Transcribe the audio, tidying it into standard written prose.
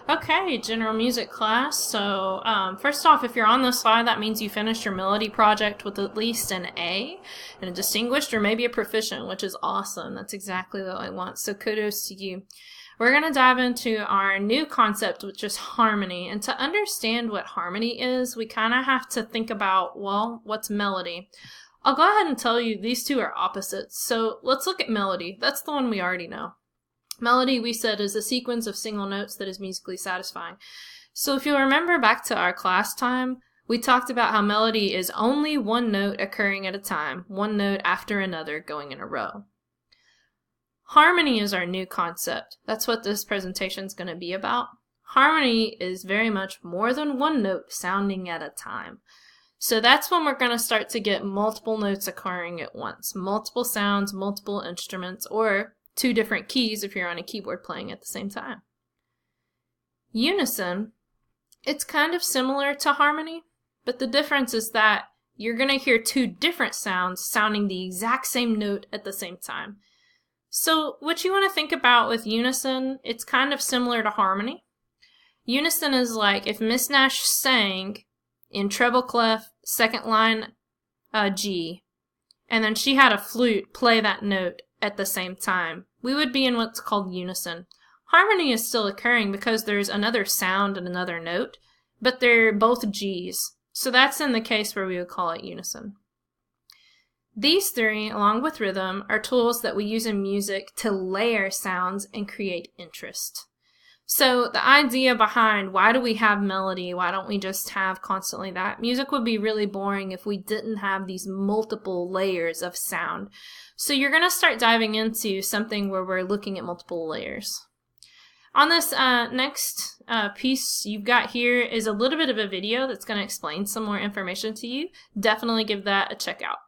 Okay, general music class. So, first off, if you're on this slide, that means you finished your melody project with at least an A and a distinguished or maybe a proficient, which is awesome. That's exactly what I want. So, kudos to you. We're going to dive into our new concept, which is harmony. And to understand what harmony is, we kind of have to think about, well, what's melody? I'll go ahead and tell you these two are opposites. So, let's look at melody. That's the one we already know. Melody, we said, is a sequence of single notes that is musically satisfying. So if you'll remember back to our class time, we talked about how melody is only one note occurring at a time, one note after another going in a row. Harmony is our new concept. That's what this presentation is going to be about. Harmony is very much more than one note sounding at a time. So that's when we're going to start to get multiple notes occurring at once, multiple sounds, multiple instruments, or two different keys if you're on a keyboard playing at the same time. Unison, it's kind of similar to harmony, but the difference is that you're going to hear two different sounds sounding the exact same note at the same time. So what you want to think about with unison, it's kind of similar to harmony. Unison is like if Miss Nash sang in treble clef, second line G, and then she had a flute play that note at the same time. We would be in what's called unison. Harmony is still occurring because there's another sound and another note, but they're both G's. So that's in the case where we would call it unison. These three, along with rhythm, are tools that we use in music to layer sounds and create interest. So the idea behind why do we have melody, why don't we just have constantly that? Music would be really boring if we didn't have these multiple layers of sound. So you're going to start diving into something where we're looking at multiple layers. On this next piece you've got here is a little bit of a video that's going to explain some more information to you. Definitely give that a check out.